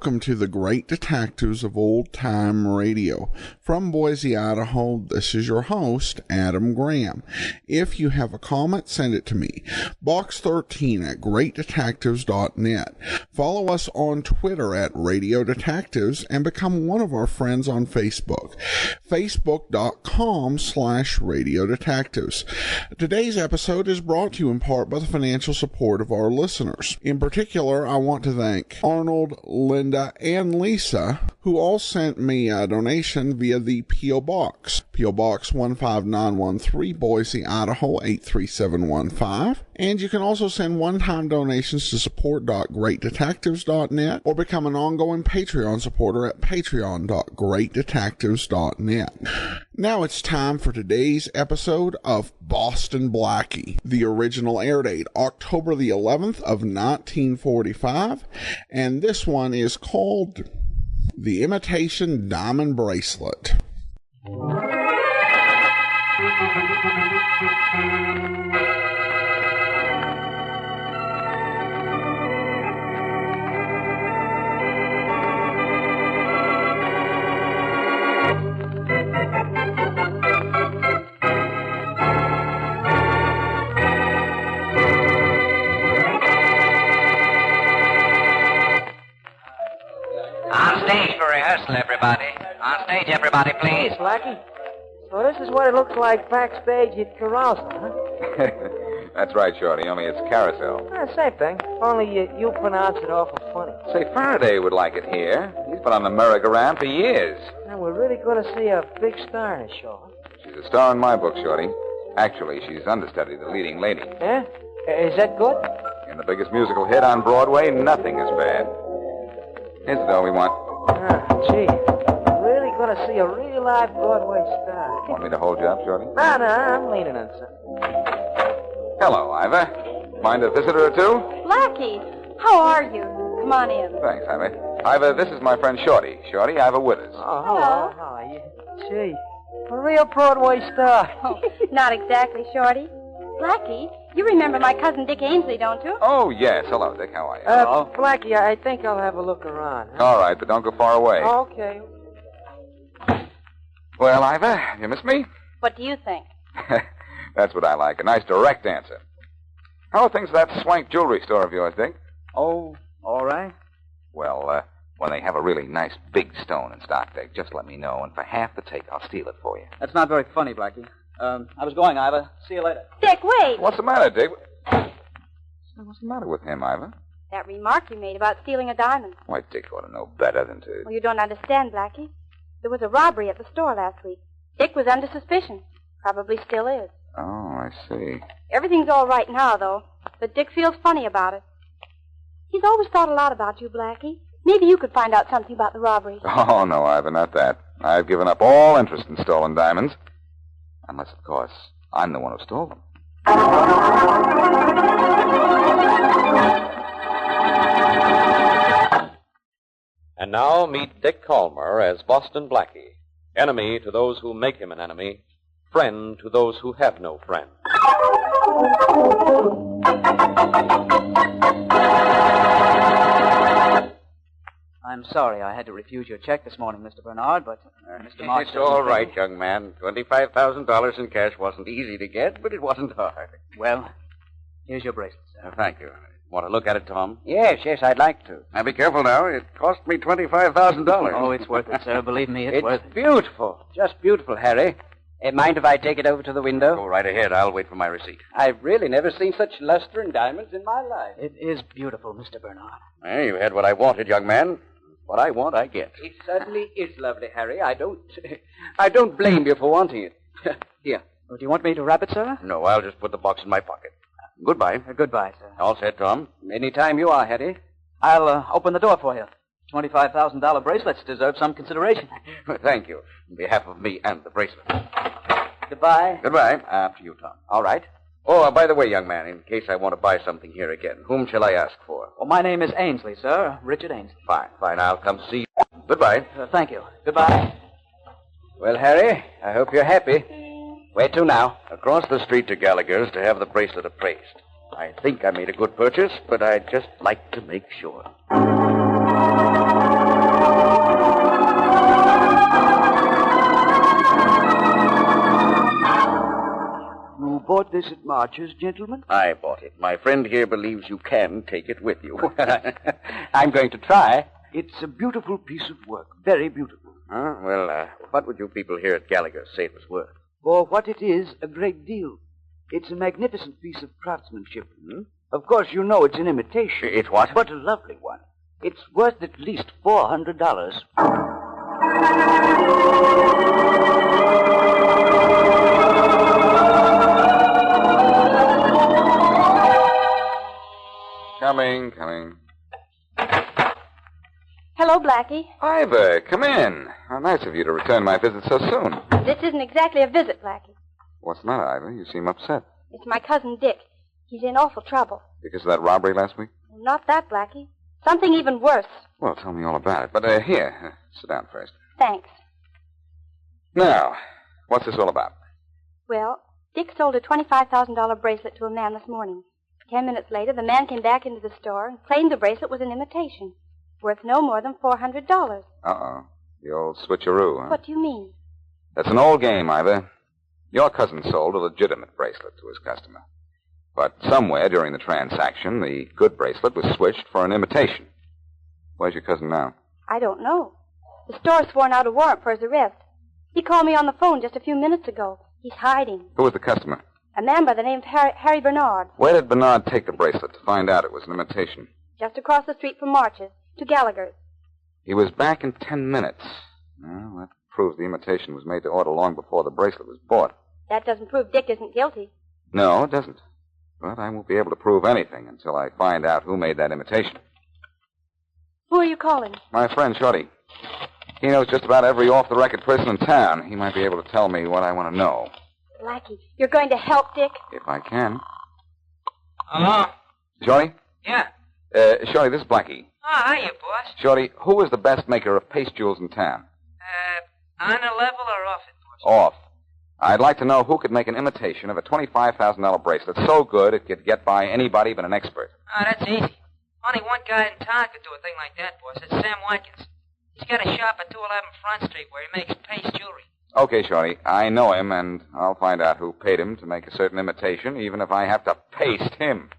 Welcome to the Great Detectives of Old Time Radio. From Boise, Idaho, this is your host, Adam Graham. If you have a comment, send it to me. Box13@greatdetectives.net. Follow us on Twitter at Radio Detectives and become one of our friends on Facebook. Facebook.com/Radio Detectives. Today's episode is brought to you in part by the financial support of our listeners. In particular, I want to thank Arnold, Linda, and Lisa, who all sent me a donation via the P.O. Box. P.O. Box 15913, Boise, Idaho 83715. And you can also send one-time donations to support.greatdetectives.net or become an ongoing Patreon supporter at patreon.greatdetectives.net. Now it's time for today's episode of Boston Blackie. The original air date, October the 11th of 1945, and this one is called The Imitation Diamond Bracelet. Everybody. On stage, everybody, please. Hey, Blackie. So this is what it looks like backstage at Carousel, huh? That's right, Shorty, only it's Carousel. Same thing. Only you pronounce it awful funny. Say, Faraday would like it here. He's been on the merry-go-round for years. And we're really going to see a big star in the show. She's a star in my book, Shorty. Actually, she's understudy, the leading lady. Yeah? Is that good? In the biggest musical hit on Broadway, nothing is bad. Here's the dough we want. Gee, really going to see a real live Broadway star. Want me to hold you up, Shorty? No, I'm leaning on something. Hello, Ivor. Mind a visitor or two? Blackie, how are you? Come on in. Thanks, Ivor. Ivor, this is my friend Shorty. Shorty, Ivor Withers. Oh, hello. How are you? Gee, a real Broadway star. Oh, not exactly, Shorty. Blackie, you remember my cousin Dick Ainsley, don't you? Oh, yes. Hello, Dick. How are you? Hello. Blackie, I think I'll have a look around. Huh? All right, but don't go far away. Okay. Well, Ivor, you miss me? What do you think? That's what I like. A nice direct answer. How are things at that swank jewelry store of yours, Dick? Oh, all right. Well, when they have a really nice big stone in stock, Dick, just let me know, and for half the take, I'll steal it for you. That's not very funny, Blackie. I was going, Ivor. See you later. Dick, wait. What's the matter, Dick? What's the matter with him, Ivor? That remark you made about stealing a diamond. Why, Dick ought to know better than to... Well, you don't understand, Blackie. There was a robbery at the store last week. Dick was under suspicion. Probably still is. Oh, I see. Everything's all right now, though. But Dick feels funny about it. He's always thought a lot about you, Blackie. Maybe you could find out something about the robbery. Oh, no, Ivor, not that. I've given up all interest in stolen diamonds. Unless, of course, I'm the one who stole them. And now meet Dick Calmer as Boston Blackie, enemy to those who make him an enemy, friend to those who have no friend. I'm sorry I had to refuse your check this morning, Mr. Bernard, but Mr. Marsh... It's all right, young man. $25,000 in cash wasn't easy to get, but it wasn't hard. Well, here's your bracelet, sir. Thank you. Want to look at it, Tom? Yes, I'd like to. Now, be careful now. It cost me $25,000. Oh, it's worth it, sir. Believe me, it's worth it. Beautiful. Just beautiful, Harry. Mind if I take it over to the window? Go right ahead. I'll wait for my receipt. I've really never seen such luster in diamonds in my life. It is beautiful, Mr. Bernard. Well, you had what I wanted, young man. What I want, I get. It certainly is lovely, Harry. I don't blame you for wanting it. Here. Oh, do you want me to wrap it, sir? No, I'll just put the box in my pocket. Goodbye. Goodbye, sir. All set, Tom? Anytime you are, Harry. I'll open the door for you. $25,000 bracelets deserve some consideration. Thank you. On behalf of me and the bracelet. Goodbye. Goodbye. After you, Tom. All right. Oh, by the way, young man, in case I want to buy something here again, whom shall I ask for? Well, my name is Ainsley, sir. Richard Ainsley. Fine. I'll come see you. Goodbye. Thank you. Goodbye. Well, Harry, I hope you're happy. Where to now? Across the street to Gallagher's to have the bracelet appraised. I think I made a good purchase, but I'd just like to make sure. this at March's, gentlemen? I bought it. My friend here believes you can take it with you. I'm going to try. It's a beautiful piece of work. Very beautiful. Huh? Well, what would you people here at Gallagher say it was worth? For what it is, a great deal. It's a magnificent piece of craftsmanship. Of course, you know it's an imitation. It's what? But a lovely one. It's worth at least $400. Coming. Hello, Blackie. Ivor, come in. How nice of you to return my visit so soon. This isn't exactly a visit, Blackie. What's the matter, Ivor? You seem upset. It's my cousin Dick. He's in awful trouble. Because of that robbery last week? Not that, Blackie. Something even worse. Well, tell me all about it. But here, sit down first. Thanks. Now, what's this all about? Well, Dick sold a $25,000 bracelet to a man this morning. 10 minutes later, the man came back into the store and claimed the bracelet was an imitation, worth no more than $400. Uh-oh. The old switcheroo, huh? What do you mean? That's an old game, Ivor. Your cousin sold a legitimate bracelet to his customer. But somewhere during the transaction, the good bracelet was switched for an imitation. Where's your cousin now? I don't know. The store's sworn out a warrant for his arrest. He called me on the phone just a few minutes ago. He's hiding. Who was the customer? A man by the name of Harry Bernard. Where did Bernard take the bracelet to find out it was an imitation? Just across the street from March's, to Gallagher's. He was back in 10 minutes. Well, that proves the imitation was made to order long before the bracelet was bought. That doesn't prove Dick isn't guilty. No, it doesn't. But I won't be able to prove anything until I find out who made that imitation. Who are you calling? My friend Shorty. He knows just about every off-the-record person in town. He might be able to tell me what I want to know. Blackie, you're going to help Dick? If I can. Hello? Shorty? Yeah. Shorty, this is Blackie. Oh, hiya, boss. Shorty, who is the best maker of paste jewels in town? On a level or off it, boss? Off. I'd like to know who could make an imitation of a $25,000 bracelet so good it could get by anybody but an expert. Oh, that's easy. Only one guy in town could do a thing like that, boss. It's Sam Watkins. He's got a shop at 211 Front Street where he makes paste jewelry. Okay, Shorty. I know him, and I'll find out who paid him to make a certain imitation, even if I have to paste him.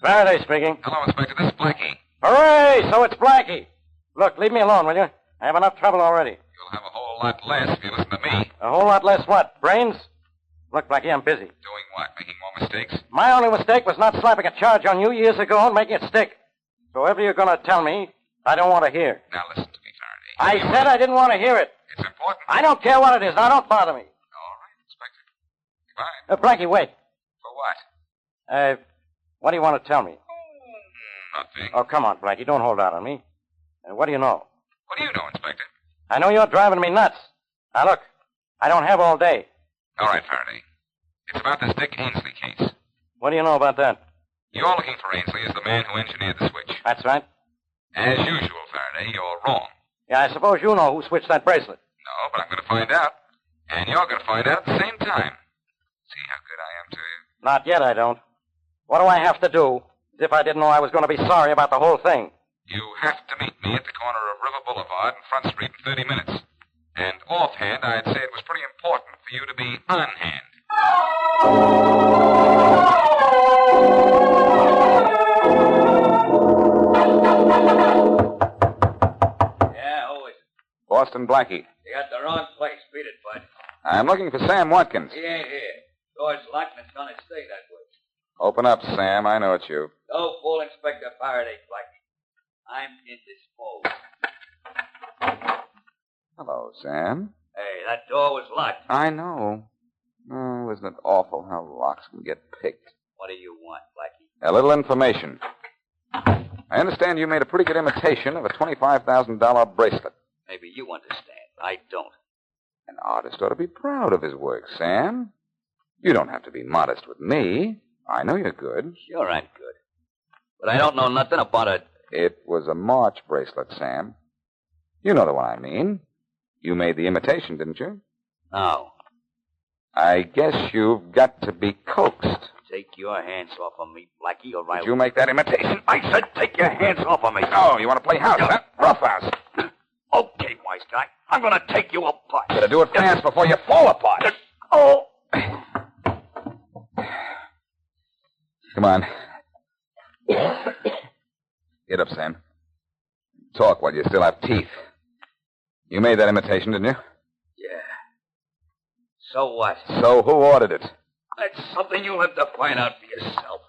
Faraday speaking. Hello, Inspector. This is Blackie. Hooray! So it's Blackie. Look, leave me alone, will you? I have enough trouble already. You'll have a whole lot less if you listen to me. A whole lot less what? Brains? Look, Blackie, I'm busy. Doing what? Making more mistakes? My only mistake was not slapping a charge on you years ago and making it stick. So whatever you're going to tell me, I don't want to hear. Now listen to me, Faraday. I said I didn't want to hear it. It's important. I don't care what it is. Now don't bother me. All right, Inspector. Goodbye. Blackie, wait. For what? What do you want to tell me? Nothing. Oh, come on, Blackie. Don't hold out on me. What do you know? What do you know, Inspector? I know you're driving me nuts. Now, look, I don't have all day. All right, Faraday. It's about this Dick Ainsley case. What do you know about that? You're looking for Ainsley as the man who engineered the switch. That's right. As usual, Faraday, you're wrong. Yeah, I suppose you know who switched that bracelet. No, but I'm going to find out. And you're going to find out at the same time. See how good I am to you? Not yet, I don't. What do I have to do? As if I didn't know I was going to be sorry about the whole thing. You have to meet me at the corner of River Boulevard and Front Street in 30 minutes. And offhand, I'd say it was pretty important for you to be on hand. Yeah, who is it? Boston Blackie. You got the wrong place. Beat it, bud. I'm looking for Sam Watkins. He ain't here. Door's locked and it's gonna stay that way. Open up, Sam. I know it's you. Don't fool Inspector Faraday, Blackie. I'm indisposed. Hello, Sam. Hey, that door was locked. I know. Oh, isn't it awful how locks can get picked? What do you want, Blackie? A little information. I understand you made a pretty good imitation of a $25,000 bracelet. Maybe you understand. I don't. An artist ought to be proud of his work, Sam. You don't have to be modest with me. I know you're good. Sure, I'm good. But I don't know nothing about it. It was a March bracelet, Sam. You know the one I mean. You made the imitation, didn't you? No. I guess you've got to be coaxed. It's Take your hands off of me, Blackie, or I... Did you make that imitation? I said take your hands off of me. Oh, you want to play house, huh? Rough house. Okay, wise guy. I'm going to take you apart. Better do it fast before you fall apart. Oh! Come on. Get up, Sam. Talk while you still have teeth. You made that imitation, didn't you? Yeah. So what? So who ordered it? That's something you'll have to find out for yourself.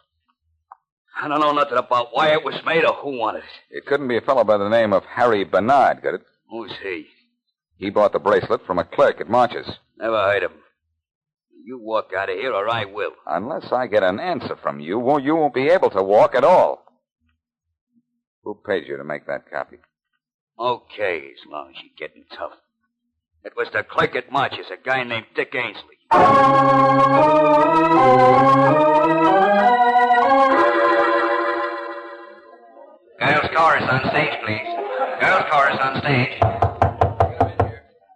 I don't know nothing about why it was made or who wanted it. It couldn't be a fellow by the name of Harry Bernard, could it? Who's he? He bought the bracelet from a clerk at March's. Never heard of him. You walk out of here or I will. Unless I get an answer from you, you won't be able to walk at all. Who paid you to make that copy? Okay, as long as you're getting tough. It was the clerk at March's, a guy named Dick Ainsley. Girls' chorus on stage, please. Girls' chorus on stage.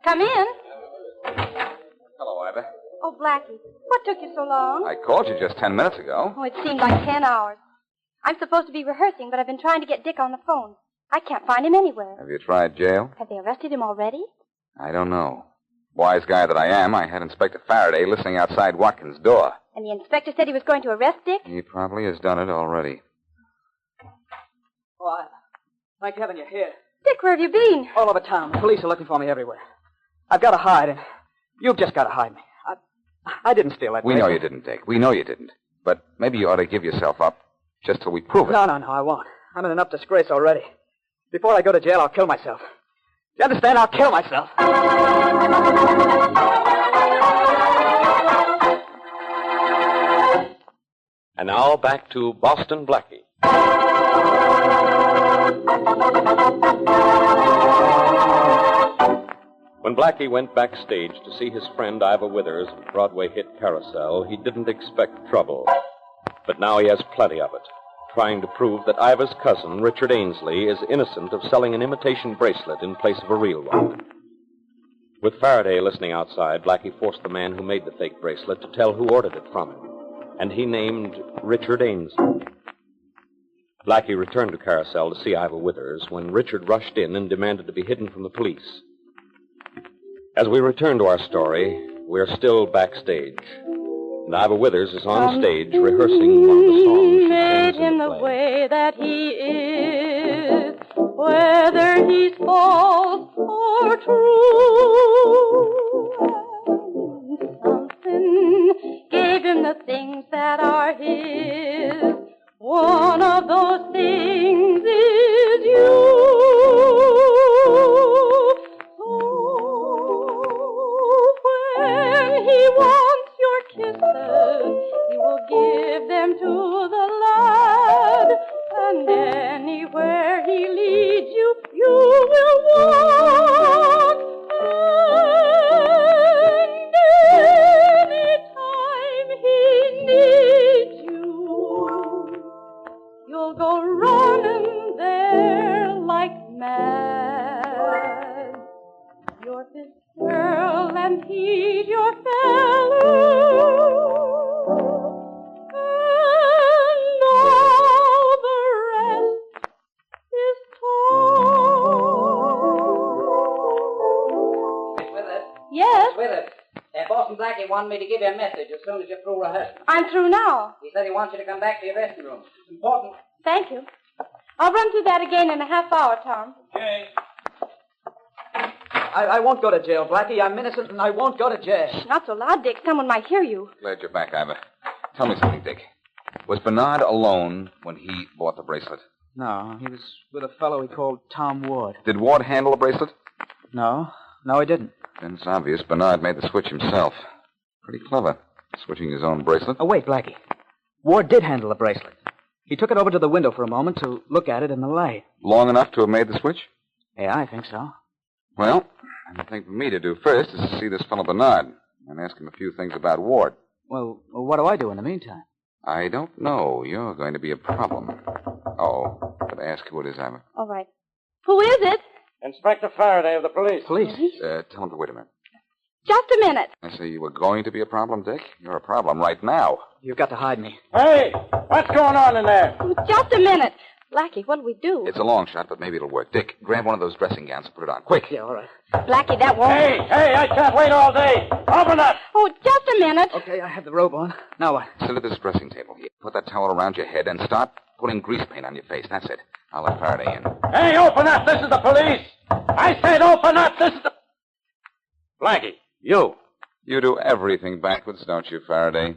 Come in. Hello, Ivy. Oh, Blackie, what took you so long? I called you just 10 minutes ago. Oh, it seemed like 10 hours. I'm supposed to be rehearsing, but I've been trying to get Dick on the phone. I can't find him anywhere. Have you tried jail? Have they arrested him already? I don't know. Wise guy that I am, I had Inspector Faraday listening outside Watkins' door. And the inspector said he was going to arrest Dick? He probably has done it already. Oh, thank heaven you're here. Dick, where have you been? All over town. The police are looking for me everywhere. I've got to hide, and you've just got to hide me. I didn't steal that We know bracelet. you didn't, Dick. We know you didn't. But maybe you ought to give yourself up just till we prove it. No, I won't. I'm in enough disgrace already. Before I go to jail, I'll kill myself. Do you understand? I'll kill myself. And now back to Boston Blackie. When Blackie went backstage to see his friend Ivor Withers' Broadway hit Carousel, he didn't expect trouble. But now he has plenty of it, trying to prove that Ivor's cousin, Richard Ainsley, is innocent of selling an imitation bracelet in place of a real one. With Faraday listening outside, Blackie forced the man who made the fake bracelet to tell who ordered it from him, and he named Richard Ainsley. Blackie returned to Carousel to see Ivor Withers when Richard rushed in and demanded to be hidden from the police. As we return to our story, we're still backstage. And Ivor Withers is on stage rehearsing one of the songs she made sings him in the the play. way that he is, whether he's false or true. Something gave him the things that are his. One of those things is you. When he wants your kisses, he will give them to the lad. And anywhere he leads you, you will walk. And anytime he needs you, you'll go running there like mad. You're his girl and he's your fellow. And all the rest is told. With it. Yes? With it. Boston Blackie wanted me to give you a message as soon as you're through rehearsing. I'm through now. He said he wants you to come back to your dressing room. It's important. Thank you. I'll run through that again in a half hour, Tom. Okay. I won't go to jail, Blackie. I'm innocent, and I won't go to jail. Shh, not so loud, Dick. Someone might hear you. Glad you're back, Ivor. Tell me something, Dick. Was Bernard alone when he bought the bracelet? No, he was with a fellow he called Tom Ward. Did Ward handle the bracelet? No, he didn't. Then it's obvious Bernard made the switch himself. Pretty clever, switching his own bracelet. Oh, wait, Blackie. Ward did handle the bracelet. He took it over to the window for a moment to look at it in the light. Long enough to have made the switch? Yeah, I think so. Well, the thing for me to do first is to see this fellow Bernard and ask him a few things about Ward. Well, what do I do in the meantime? I don't know. You're going to be a problem. Oh, but ask who it is, Ivor. All right. Who is it? Inspector Faraday of the police. Police? Tell him to wait a minute. Just a minute. I say you were going to be a problem, Dick. You're a problem right now. You've got to hide me. Hey, what's going on in there? Just a minute. Blackie, what'll we do? It's a long shot, but maybe it'll work. Dick, grab one of those dressing gowns and put it on. Quick. Yeah, all right. Blackie, that won't... Hey, I can't wait all day. Open up. Oh, just a minute. Okay, I have the robe on. Now what? Sit at this dressing table here. Put that towel around your head and start putting grease paint on your face. That's it. I'll let Faraday in. Hey, open up. This is the police. I said open up. This is the... Blackie, you. You do everything backwards, don't you, Faraday?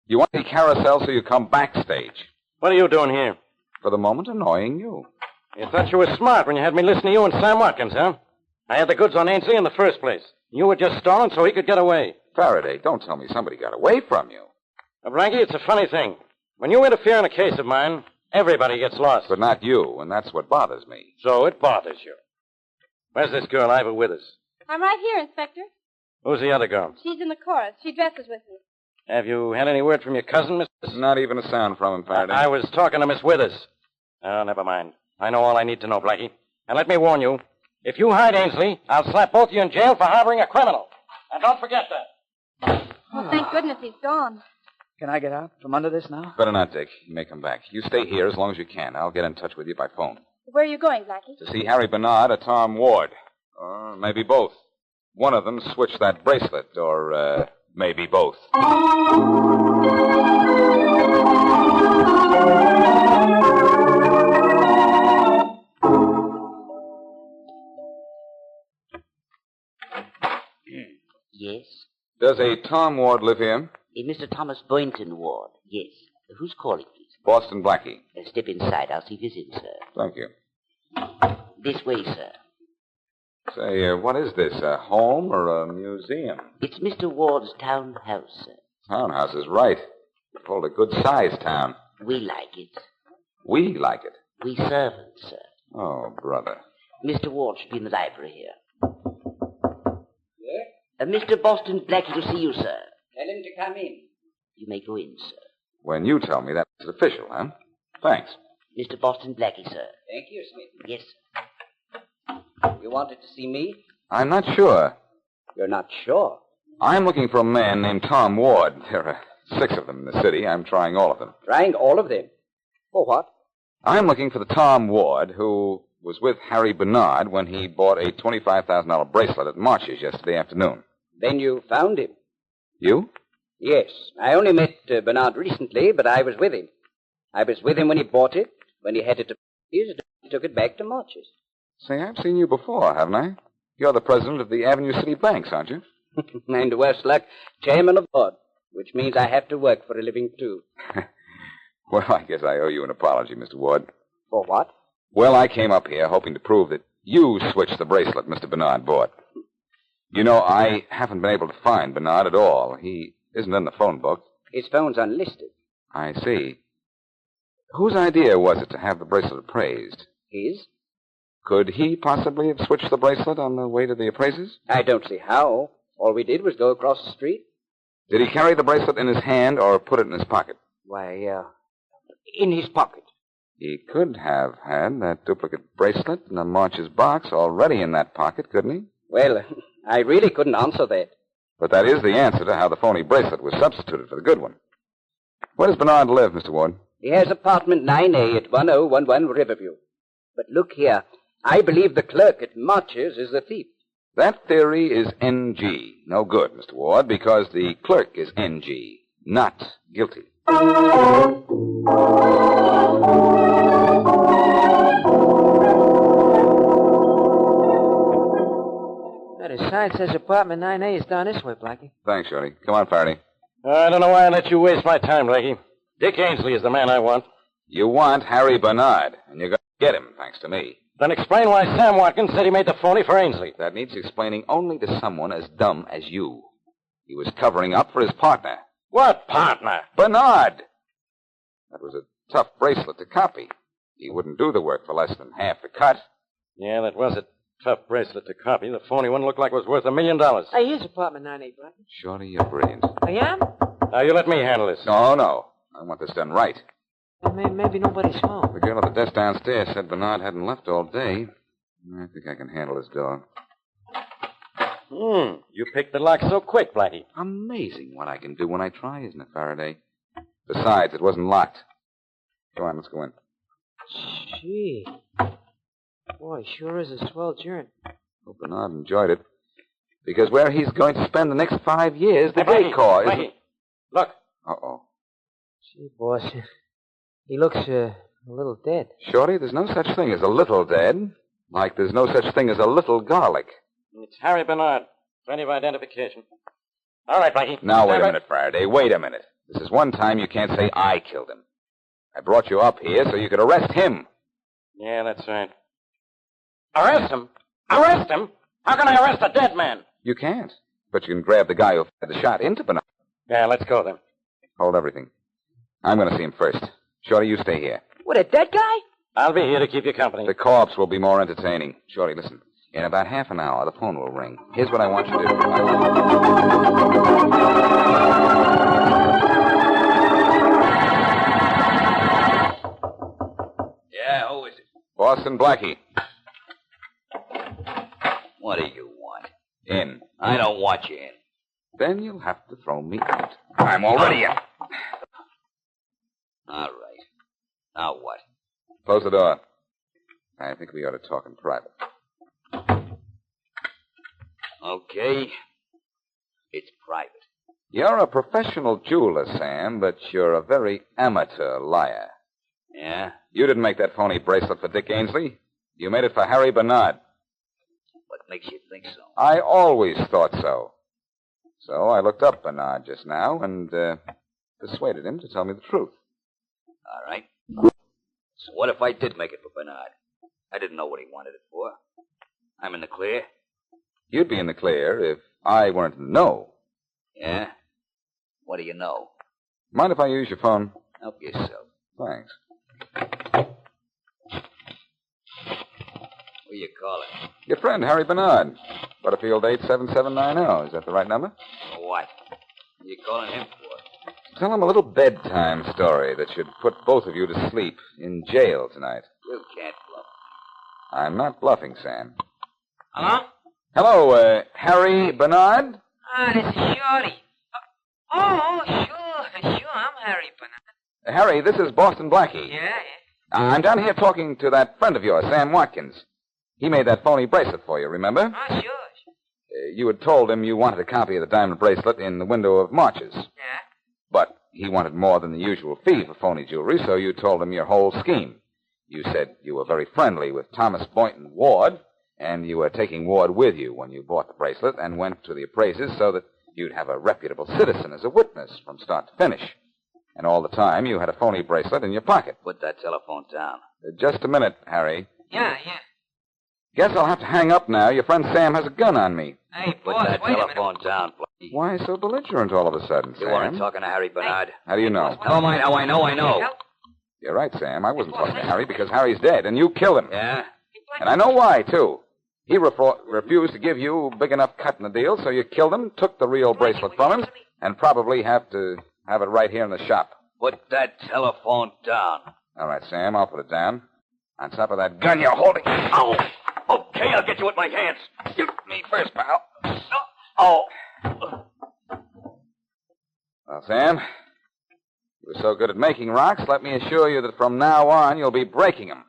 You want the carousel so you come backstage. What are you doing here? For the moment, annoying you. You thought you were smart when you had me listen to you and Sam Watkins, huh? I had the goods on Ainsley in the first place. You were just stalling so he could get away. Faraday, don't tell me somebody got away from you. Now, Blackie, it's a funny thing. When you interfere in a case of mine, everybody gets lost. But not you, and that's what bothers me. So it bothers you. Where's this girl Iva with us? I'm right here, Inspector. Who's the other girl? She's in the chorus. She dresses with me. Have you had any word from your cousin, Miss... Not even a sound from him, Faraday. I was talking to Miss Withers. Oh, never mind. I know all I need to know, Blackie. And let me warn you, if you hide Ainsley, I'll slap both of you in jail for harboring a criminal. And don't forget that. Oh, thank goodness he's gone. Can I get out from under this now? Better not, Dick. You may come back. You stay here as long as you can. I'll get in touch with you by phone. Where are you going, Blackie? To see Harry Bernard or Tom Ward. Or maybe both. One of them switched that bracelet, or maybe both. Yes? Does a Tom Ward live here? Mr. Thomas Boynton Ward, yes. Who's calling, please? Boston Blackie. Step inside. I'll see if he's in, sir. Thank you. This way, sir. Say, what is this, a home or a museum? It's Mr. Ward's townhouse, sir. Townhouse is right. You've pulled a good-sized town. We like it. We like it. We servants, sir. Oh, brother. Mr. Ward should be in the library here. Yes? Mr. Boston Blackie to see you, sir. Tell him to come in. You may go in, sir. When you tell me that's official, huh? Thanks. Mr. Boston Blackie, sir. Thank you, Smith. Yes, sir. You wanted to see me? I'm not sure. You're not sure? I'm looking for a man named Tom Ward. There are 6 of them in the city. I'm trying all of them. Trying all of them? For what? I'm looking for the Tom Ward who was with Harry Bernard when he bought a $25,000 bracelet at March's yesterday afternoon. Then you found him? You? Yes. I only met Bernard recently, but I was with him. I was with him when he bought it, when he had it to his, he took it back to March's. Say, I've seen you before, haven't I? You're the president of the Avenue City Banks, aren't you? And worse luck, chairman of the board, which means I have to work for a living, too. Well, I guess I owe you an apology, Mr. Ward. For what? Well, I came up here hoping to prove that you switched the bracelet Mr. Bernard bought. You know, I haven't been able to find Bernard at all. He isn't in the phone book. His phone's unlisted. I see. Whose idea was it to have the bracelet appraised? His? Could he possibly have switched the bracelet on the way to the appraisers? I don't see how. All we did was go across the street. Did he carry the bracelet in his hand or put it in his pocket? Why, in his pocket. He could have had that duplicate bracelet in the March's box already in that pocket, couldn't he? Well, I really couldn't answer that. But that is the answer to how the phony bracelet was substituted for the good one. Where does Bernard live, Mr. Ward? He has apartment 9A at 1011 Riverview. But look here, I believe the clerk at March's is the thief. That theory is NG. No good, Mr. Ward, because the clerk is NG, not guilty. The sign says apartment 9A is down this way, Blackie. Thanks, Shorty. Come on, Faraday. I don't know why I let you waste my time, Blackie. Dick Ainsley is the man I want. You want Harry Bernard, and you're going to get him, thanks to me. Then explain why Sam Watkins said he made the phony for Ainsley. That needs explaining only to someone as dumb as you. He was covering up for his partner. What partner? Bernard! That was a tough bracelet to copy. He wouldn't do the work for less than half the cut. Yeah, that was a tough bracelet to copy. The phony one looked like it was worth $1 million. Hey, here's apartment 9A, Blackie. Shorty, you're brilliant. I am? Now, you let me handle this. No. I want this done right. Maybe nobody's home. The girl at the desk downstairs said Bernard hadn't left all day. I think I can handle this door. You picked the lock so quick, Blackie. Amazing what I can do when I try, isn't it, Faraday? Besides, it wasn't locked. Go on, let's go in. Gee. Boy, sure is a swell journey. Well, Bernard enjoyed it. Because where he's going to spend the next 5 years, the gate car isn't... Look. Uh-oh. Gee, boss. He looks a little dead. Shorty, there's no such thing as a little dead. Like there's no such thing as a little garlic. It's Harry Bernard. Plenty of identification. All right, Blackie. Now, wait a minute, Faraday. Wait a minute. This is one time you can't say I killed him. I brought you up here so you could arrest him. Yeah, that's right. Arrest him? Arrest him? How can I arrest a dead man? You can't. But you can grab the guy who fired the shot into Bernard. Yeah, let's go then. Hold everything. I'm going to see him first. Shorty, you stay here. What, a dead guy? I'll be here to keep you company. The corpse will be more entertaining. Shorty, listen. In about half an hour, the phone will ring. Here's what I want you to do. Yeah, who is it? Boston Blackie. What do you want? In. I don't want you in. Then you'll have to throw me out. I'm already in. All right. Now what? Close the door. I think we ought to talk in private. Okay. It's private. You're a professional jeweler, Sam, but you're a very amateur liar. Yeah? You didn't make that phony bracelet for Dick Ainsley. You made it for Harry Bernard. What makes you think so? I always thought so. So I looked up Bernard just now and persuaded him to tell me the truth. All right. So what if I did make it for Bernard? I didn't know what he wanted it for. I'm in the clear. You'd be in the clear if I weren't in the know. Yeah? What do you know? Mind if I use your phone? Help yourself. Thanks. Who you calling? Your friend, Harry Bernard. Butterfield 87790. Is that the right number? For what? What are you calling him for? Tell him a little bedtime story that should put both of you to sleep in jail tonight. You can't bluff. I'm not bluffing, Sam. Hello? Hello, Harry Bernard? Ah, this is Shorty. Sure. I'm Harry Bernard. Harry, this is Boston Blackie. Yeah. I'm down here talking to that friend of yours, Sam Watkins. He made that phony bracelet for you, remember? Oh, sure. You had told him you wanted a copy of the diamond bracelet in the window of March's. Yeah? But he wanted more than the usual fee for phony jewelry, so you told him your whole scheme. You said you were very friendly with Thomas Boynton Ward, and you were taking Ward with you when you bought the bracelet and went to the appraisers so that you'd have a reputable citizen as a witness from start to finish. And all the time, you had a phony bracelet in your pocket. Put that telephone down. Just a minute, Harry. Yeah. Guess I'll have to hang up now. Your friend Sam has a gun on me. Hey, Put boss, that wait a telephone minute. down, Blackie. Why so belligerent all of a sudden, You Sam? weren't talking to Harry Bernard. How do you know? Oh, I know. You're right, Sam. I wasn't talking to Harry because Harry's dead, and you killed him. Yeah? And I know why, too. He refused to give you a big enough cut in the deal, so you killed him, took the real bracelet from him, and probably have to have it right here in the shop. Put that telephone down. All right, Sam, I'll put it down. On top of that gun you're holding. Oh! Okay, I'll get you with my hands. You, me first, pal. Oh! Well, Sam, you were so good at making rocks, let me assure you that from now on you'll be breaking them.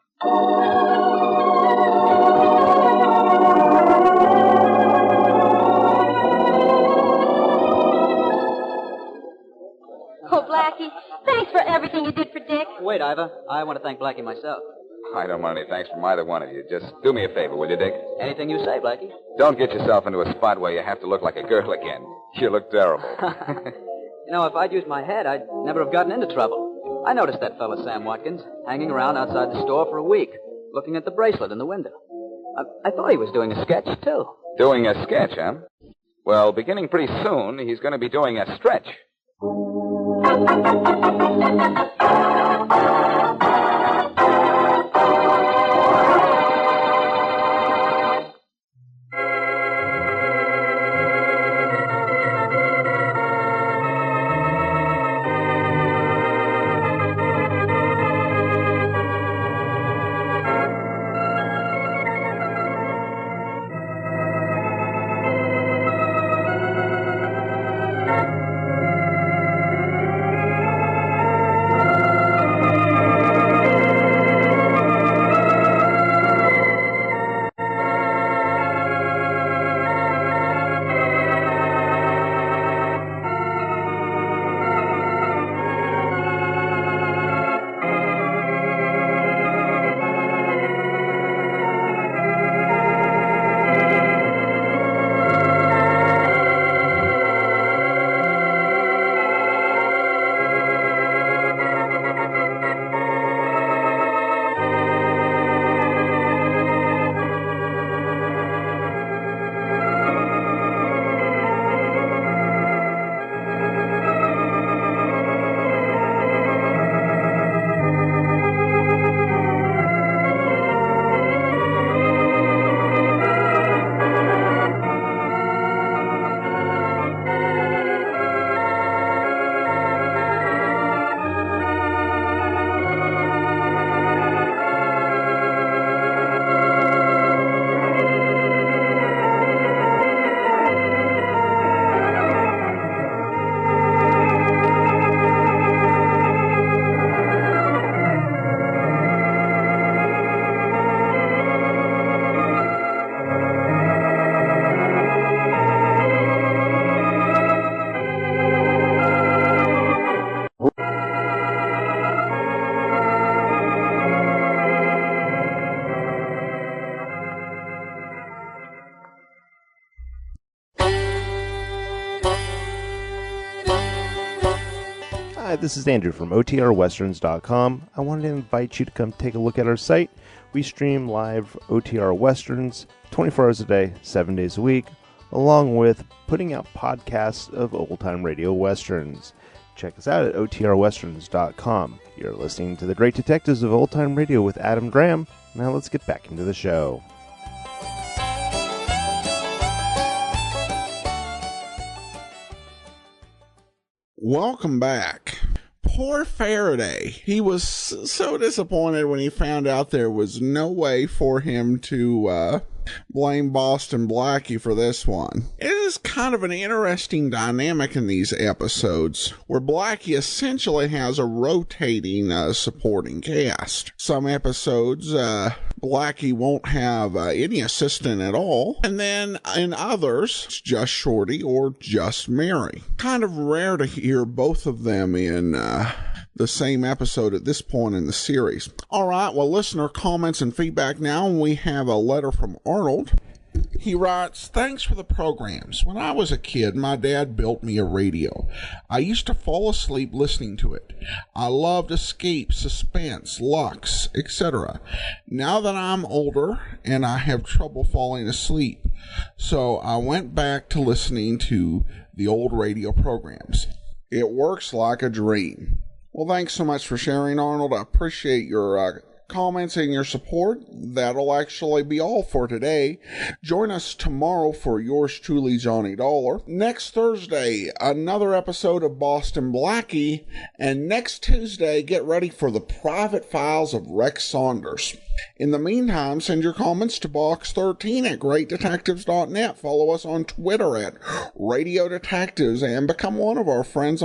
Oh, Blackie, thanks for everything you did for Dick. Wait, Ivor. I want to thank Blackie myself. I don't want any thanks from either one of you. Just do me a favor, will you, Dick? Anything you say, Blackie. Don't get yourself into a spot where you have to look like a girl again. You look terrible. You know, if I'd used my head, I'd never have gotten into trouble. I noticed that fellow, Sam Watkins, hanging around outside the store for a week, looking at the bracelet in the window. I thought he was doing a sketch, too. Doing a sketch, huh? Well, beginning pretty soon, he's going to be doing a stretch. Hi, this is Andrew from OTRWesterns.com. I wanted to invite you to come take a look at our site. We stream live OTR Westerns 24 hours a day, 7 days a week, along with putting out podcasts of old-time radio westerns. Check us out at OTRWesterns.com. You're listening to The Great Detectives of Old Time Radio with Adam Graham. Now let's get back into the show. Welcome back. Poor Faraday. He was so disappointed when he found out there was no way for him to blame Boston Blackie for this one. It is kind of an interesting dynamic in these episodes where Blackie essentially has a rotating supporting cast. Some episodes, Blackie won't have any assistant at all, and then in others, it's just Shorty or just Mary. Kind of rare to hear both of them in the same episode at this point in the series. All right, well, listener comments and feedback now. We have a letter from Arnold. He writes, "Thanks for the programs. When I was a kid, my dad built me a radio. I used to fall asleep listening to it. I loved Escape, Suspense, Lux, etc. Now that I'm older and I have trouble falling asleep, so I went back to listening to the old radio programs. It works like a dream." Well, thanks so much for sharing, Arnold. I appreciate your comments and your support. That'll actually be all for today. Join us tomorrow for yours truly, Johnny Dollar. Next Thursday, another episode of Boston Blackie. And next Tuesday, get ready for the Private Files of Rex Saunders. In the meantime, send your comments to box13 at greatdetectives.net. Follow us on Twitter at Radio Detectives and become one of our friends